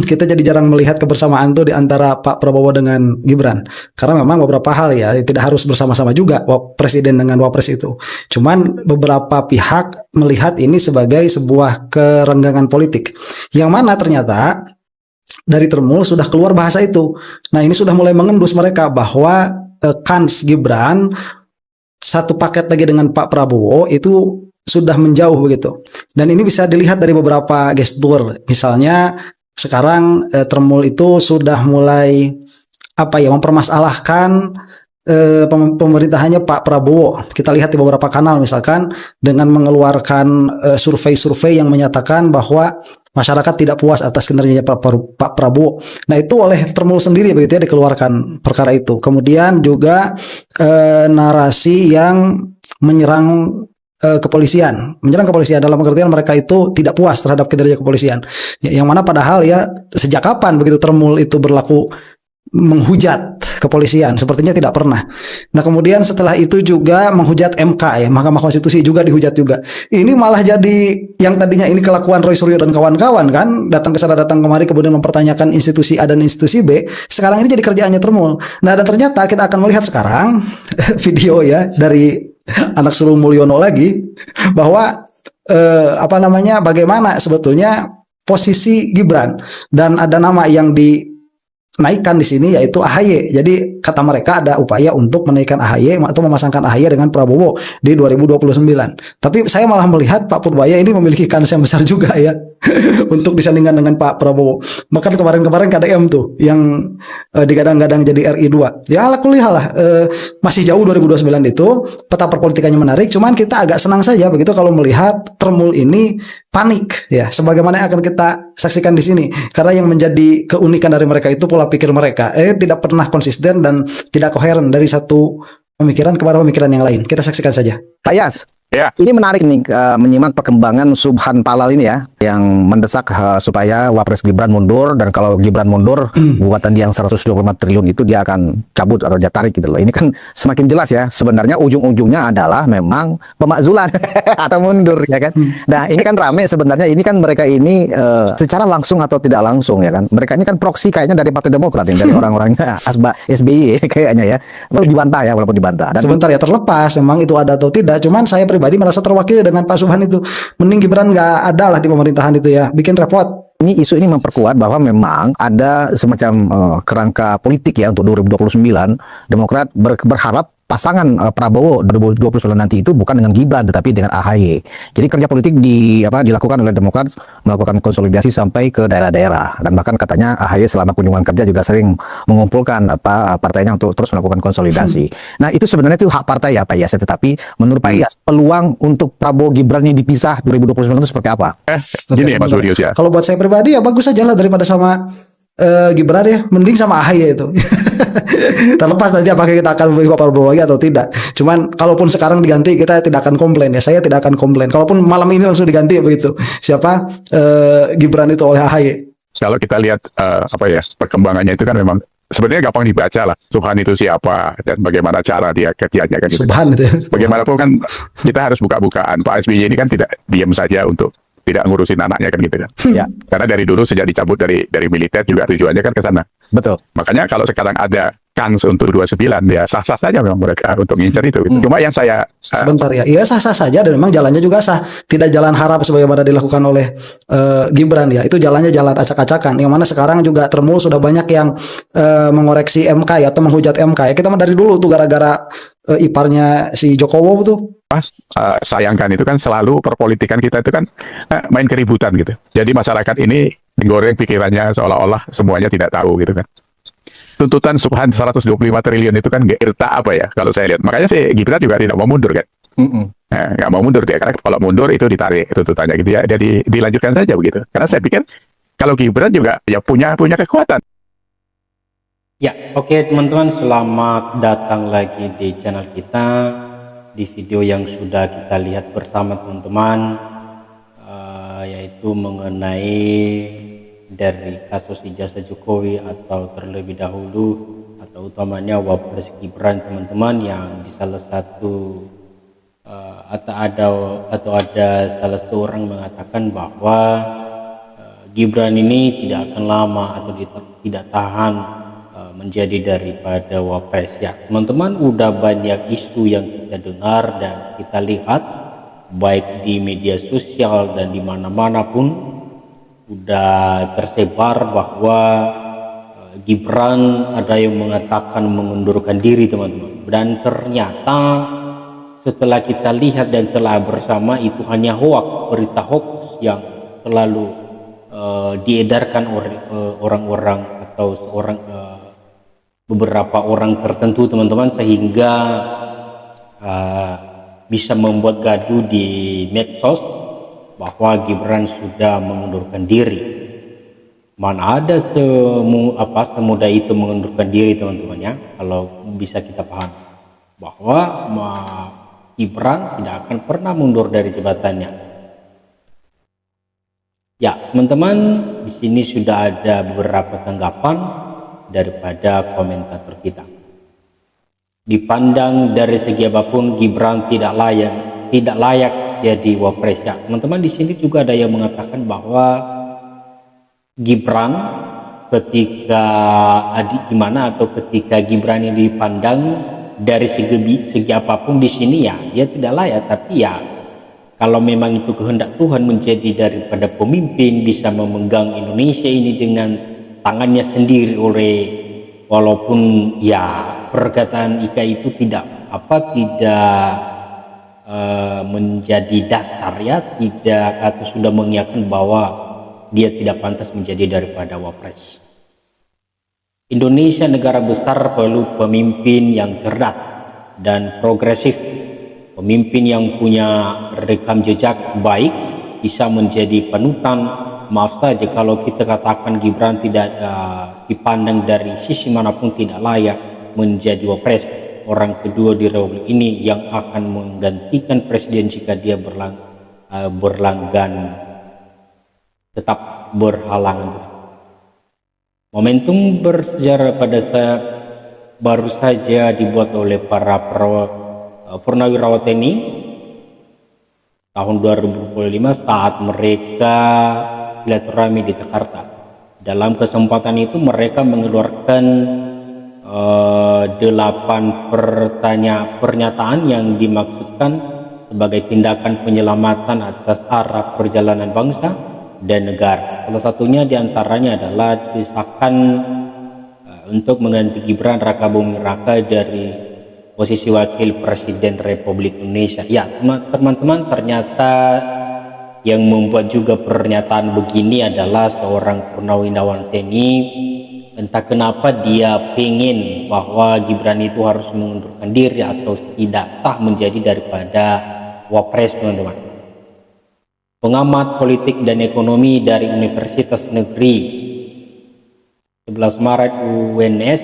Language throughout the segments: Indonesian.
kita jadi jarang melihat kebersamaan tuh di antara Pak Prabowo dengan Gibran. Karena memang beberapa hal ya tidak harus bersama-sama juga presiden dengan wapres itu. Cuman beberapa pihak melihat ini sebagai sebuah kerenggangan politik. Yang mana ternyata dari Termul sudah keluar bahasa itu. Nah, ini sudah mulai mengendus mereka bahwa kans Gibran satu paket lagi dengan Pak Prabowo itu sudah menjauh begitu. Dan ini bisa dilihat dari beberapa gestur. Misalnya sekarang Termul itu sudah mulai mempermasalahkan pemerintahannya Pak Prabowo. Kita lihat di beberapa kanal misalkan dengan mengeluarkan survei-survei yang menyatakan bahwa masyarakat tidak puas atas kinerjanya Pak Prabowo. Nah, itu oleh Termul sendiri begitu ya dikeluarkan perkara itu. Kemudian juga narasi yang menyerang kepolisian dalam pengertian mereka itu tidak puas terhadap kinerja kepolisian. Yang mana padahal ya sejak kapan begitu Termul itu berlaku menghujat kepolisian? Sepertinya tidak pernah. Nah, kemudian setelah itu juga menghujat MK ya, Mahkamah Konstitusi juga dihujat juga. Ini malah jadi yang tadinya ini kelakuan Roy Suryo dan kawan-kawan kan, datang ke sana datang kemari kemudian mempertanyakan institusi A dan institusi B, sekarang ini jadi kerjaannya Termul. Nah, dan ternyata kita akan melihat sekarang video ya dari anak sulung Mulyono lagi bahwa bagaimana sebetulnya posisi Gibran, dan ada nama yang dinaikkan di sini yaitu AHY. Jadi kata mereka ada upaya untuk menaikkan AHY atau memasangkan AHY dengan Prabowo di 2029. Tapi saya malah melihat Pak Purbaya ini memiliki kans yang besar juga ya untuk disandingkan dengan Pak Prabowo. Bahkan kemarin-kemarin KDM tuh yang digadang-gadang jadi RI 2. Ya ala kuliah lah, masih jauh 2029 itu, peta perpolitikannya menarik, cuman kita agak senang saja begitu kalau melihat Termul ini panik ya, sebagaimana yang akan kita saksikan di sini. Karena yang menjadi keunikan dari mereka itu pola pikir mereka tidak pernah konsisten dan tidak koheren dari satu pemikiran kepada pemikiran yang lain. Kita saksikan saja. Pak Yas, ya. Ini menarik nih menyimak perkembangan Subhan Palal ini ya, yang mendesak supaya Wapres Gibran mundur, dan kalau Gibran mundur gugatan dia yang 125 triliun itu dia akan cabut atau dia tarik gitu loh. Ini kan semakin jelas ya, sebenarnya ujung-ujungnya adalah memang pemakzulan atau mundur ya kan. Nah, ini kan rame sebenarnya, ini kan mereka ini secara langsung atau tidak langsung ya kan. Mereka ini kan proksi kayaknya dari Partai Demokrat ini, dari orang-orangnya SBY kayaknya ya. Walaupun dibantah. Dan sebentar ya, terlepas memang itu ada atau tidak, cuman saya pribadi merasa terwakili dengan Pak Subhan itu. Mending Gibran nggak ada lah di pemerintahan itu ya, bikin repot. Ini isu ini memperkuat bahwa memang ada semacam kerangka politik ya untuk 2029. Demokrat berharap pasangan Prabowo 2029 nanti itu bukan dengan Gibran tetapi dengan AHY. Jadi kerja politik dilakukan oleh Demokrat, melakukan konsolidasi sampai ke daerah-daerah, dan bahkan katanya AHY selama kunjungan kerja juga sering mengumpulkan partainya untuk terus melakukan konsolidasi. Nah, itu sebenarnya itu hak partai ya Pak Yas, tetapi menurut Pak Yas peluang untuk Prabowo Gibran ini dipisah 2029 itu seperti apa? Gini ya Mas Julius ya. Kalau buat saya pribadi ya bagus aja lah daripada sama Gibran ya, mending sama AHY itu. Terlepas nanti apakah kita akan memilih Pak Prabowo lagi atau tidak. Cuman kalaupun sekarang diganti kita tidak akan komplain ya, saya tidak akan komplain. Kalaupun malam ini langsung diganti begitu, siapa Gibran itu oleh AHY. Kalau kita lihat perkembangannya itu kan memang sebenarnya gampang dibaca lah. Subhan itu siapa dan bagaimana cara dia kerjanya kan. Subhan itu. Bagaimanapun kan kita harus buka-bukaan. Pak SBY ini kan tidak diam saja untuk tidak ngurusin anaknya kan gitu kan. Ya. Karena dari dulu sejak dicabut dari militer juga tujuannya kan ke sana. Betul. Makanya kalau sekarang ada kans untuk 29 ya sah-sah saja memang mereka untuk ngincer itu. Cuma yang saya sebentar ya, iya sah-sah saja dan memang jalannya juga sah. Tidak jalan harap sebagaimana dilakukan oleh Gibran ya. Itu jalannya jalan acak-acakan. Yang mana sekarang juga Termul sudah banyak yang mengoreksi MK ya, atau menghujat MK ya. Kita dari dulu tuh gara-gara iparnya si Jokowi tuh. Sayangkan itu kan selalu perpolitikan kita itu kan main keributan gitu. Jadi masyarakat ini digoreng pikirannya seolah-olah semuanya tidak tahu gitu kan. Tuntutan Subhan 125 triliun itu kan irta apa ya kalau saya lihat. Makanya sih Gibran juga tidak mau mundur kan. Nggak mau mundur dia, karena kalau mundur itu ditarik tuntutannya gitu ya. Jadi dilanjutkan saja begitu. Karena saya pikir kalau Gibran juga ya punya kekuatan. Ya, oke teman-teman, selamat datang lagi di channel kita. Di video yang sudah kita lihat bersama teman-teman, yaitu mengenai dari kasus ijazah Jokowi, atau terlebih dahulu atau utamanya Wapres Gibran teman-teman, yang di salah satu atau ada salah seorang mengatakan bahwa Gibran ini tidak akan lama atau tidak tahan menjadi daripada wapres. Ya teman-teman, udah banyak isu yang kita dengar dan kita lihat baik di media sosial dan di mana-mana pun udah tersebar bahwa Gibran ada yang mengatakan mengundurkan diri teman-teman, dan ternyata setelah kita lihat dan telah bersama itu hanya hoax, berita hoax yang selalu diedarkan oleh orang-orang atau beberapa orang tertentu teman-teman, sehingga bisa membuat gaduh di medsos bahwa Gibran sudah mengundurkan diri. Mana ada semudah itu mengundurkan diri teman-teman ya, kalau bisa kita paham bahwa Gibran tidak akan pernah mundur dari jabatannya. Ya teman-teman, di sini sudah ada beberapa tanggapan daripada komentator kita. Dipandang dari segi apapun, Gibran tidak layak jadi wapres. Ya teman-teman, di sini juga ada yang mengatakan bahwa Gibran ketika Gibran ini dipandang dari segi apapun di sini ya dia tidak layak, tapi ya kalau memang itu kehendak Tuhan menjadi daripada pemimpin, bisa memegang Indonesia ini dengan tangannya sendiri, walaupun ya perkataan Ika itu tidak menjadi dasar ya, tidak atau sudah mengiyakan bahwa dia tidak pantas menjadi daripada wapres. Indonesia negara besar perlu pemimpin yang cerdas dan progresif, pemimpin yang punya rekam jejak baik, bisa menjadi panutan. Maaf saja kalau kita katakan Gibran tidak dipandang dari sisi manapun tidak layak menjadi wapres, orang kedua di Republik ini yang akan menggantikan presiden jika dia tetap berhalangan. Momentum bersejarah pada saat baru saja dibuat oleh para purnawirawan TNI tahun 2025 saat mereka silaturahmi di Jakarta. Dalam kesempatan itu mereka mengeluarkan 8 pernyataan yang dimaksudkan sebagai tindakan penyelamatan atas arah perjalanan bangsa dan negara. Salah satunya diantaranya adalah desakan untuk mengganti Gibran Raka Buming Raka dari posisi Wakil Presiden Republik Indonesia. Ya teman-teman, ternyata yang membuat juga pernyataan begini adalah seorang purnawirawan TNI. Entah kenapa dia pengen bahwa Gibran itu harus mengundurkan diri atau tidak sah menjadi daripada wapres teman-teman. Pengamat politik dan ekonomi dari Universitas Negeri 11 Maret UNS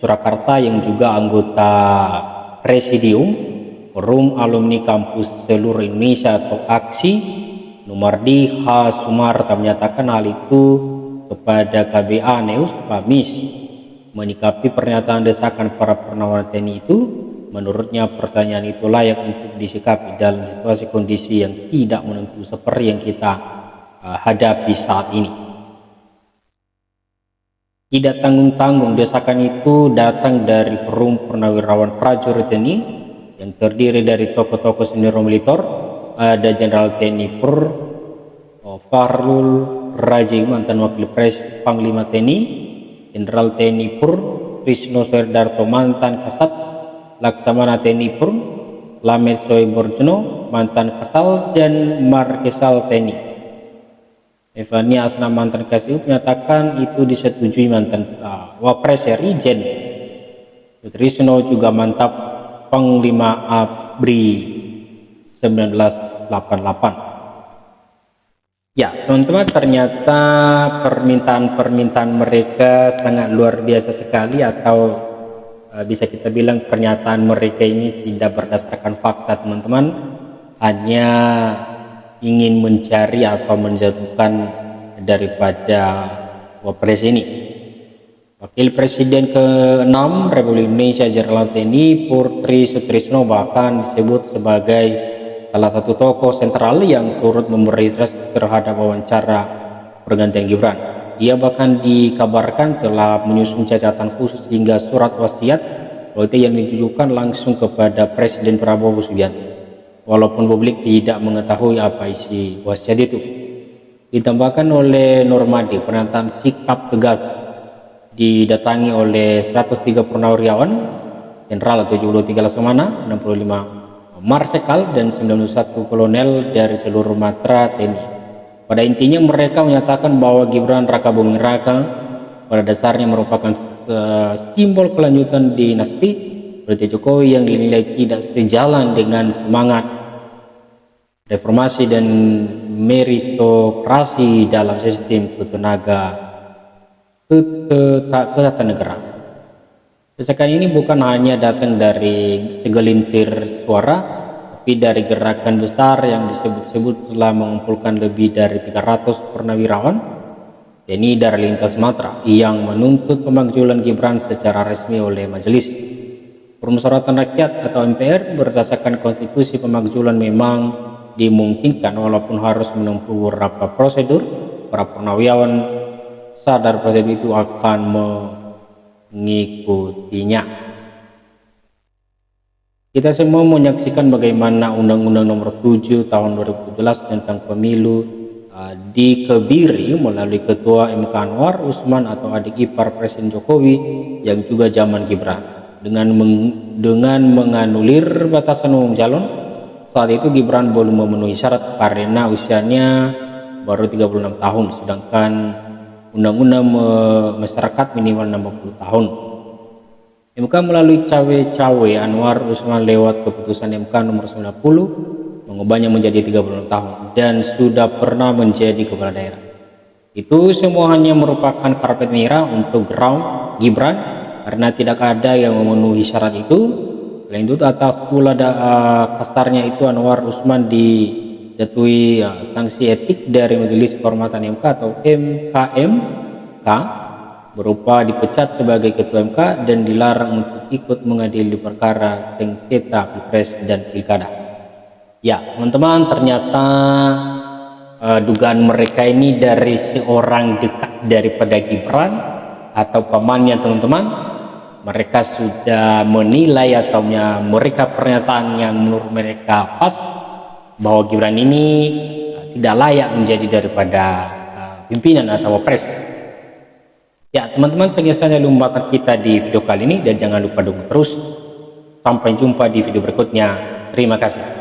Surakarta yang juga anggota Presidium Forum Alumni Kampus Seluruh Indonesia atau AKSI Numardi H. Sumarta menyatakan hal itu kepada KBA News Kamis. Menikapi pernyataan desakan para purnawirawan TNI itu, menurutnya pertanyaan itu layak untuk disikapi dalam situasi kondisi yang tidak menentu seperti yang kita hadapi saat ini. Tidak tanggung-tanggung desakan itu datang dari Forum Purnawirawan Prajurit TNI yang terdiri dari tokoh-tokoh senior militer. Ada Jenderal TNI Pur Fahrul Raji, mantan Wakil Panglima TNI, Jenderal TNI Pur Trisno Serdarto, mantan Kasat Laksamana TNI Pur Lamet Soeborjono, mantan Kasal dan Markesal TNI. Evania Asna, mantan KSU, menyatakan itu disetujui mantan Wapres RI Jen Trisno, juga mantap Panglima ABRI 1988. Ya teman-teman, ternyata permintaan mereka sangat luar biasa sekali, atau bisa kita bilang pernyataan mereka ini tidak berdasarkan fakta teman-teman, hanya ingin mencari atau menjatuhkan daripada wapres ini. Wakil Presiden ke-6 Republik Indonesia Jenderal TNI Putri Sutrisno bahkan disebut sebagai salah satu tokoh sentral yang turut memberi respons terhadap wawancara pergantian Gibran. Ia bahkan dikabarkan telah menyusun catatan khusus hingga surat wasiat yang ditujukan langsung kepada Presiden Prabowo Subianto, walaupun publik tidak mengetahui apa isi wasiat itu. Ditambahkan oleh Normadi, pernyataan sikap tegas didatangi oleh 103 purnawirawan, Jenderal 73 Laksamana, 65 Marsekal, dan 91 kolonel dari seluruh matra TNI. Pada intinya mereka menyatakan bahwa Gibran Raka Buming Raka pada dasarnya merupakan simbol kelanjutan dinasti Presiden Jokowi yang dinilai tidak sejalan dengan semangat reformasi dan meritokrasi dalam sistem ketatanegaraan. Desakan ini bukan hanya datang dari segelintir suara, tapi dari gerakan besar yang disebut-sebut telah mengumpulkan lebih dari 300 purnawirawan TNI dari lintas Sumatera yang menuntut pemakzulan Gibran secara resmi oleh Majelis Permusyawaratan Rakyat atau MPR. Berdasarkan konstitusi, pemakzulan memang dimungkinkan walaupun harus menempuh beberapa prosedur. Para purnawirawan sadar prosedur itu akan mengikutinya. Kita semua menyaksikan bagaimana Undang-Undang Nomor 7 Tahun 2017 tentang Pemilu dikebiri melalui Ketua MK Anwar Usman atau adik ipar Presiden Jokowi yang juga zaman Gibran, dengan menganulir batasan umum calon. Saat itu Gibran belum memenuhi syarat karena usianya baru 36 tahun, sedangkan Undang-Undang masyarakat minimal 60 tahun. MK melalui cawe-cawe Anwar Usman lewat keputusan MK nomor 90 mengubahnya menjadi 36 tahun dan sudah pernah menjadi kepala daerah. Itu semua hanya merupakan karpet merah untuk ground Gibran karena tidak ada yang memenuhi syarat itu. Selain itu, atas pula kasarnya itu Anwar Usman dijatuhi sanksi etik dari Majelis Kehormatan MK atau MKMK berupa dipecat sebagai ketua MK dan dilarang untuk ikut mengadili perkara sengketa Pilpres dan Pilkada. Ya teman-teman, ternyata dugaan mereka ini dari seorang dekat daripada Gibran atau pamannya teman-teman. Mereka sudah menilai atau mereka pernyataan yang menurut mereka pas bahwa Gibran ini tidak layak menjadi daripada pimpinan atau wapres. Ya teman-teman, sekian saja pembahasan kita di video kali ini dan jangan lupa dukung terus. Sampai jumpa di video berikutnya. Terima kasih.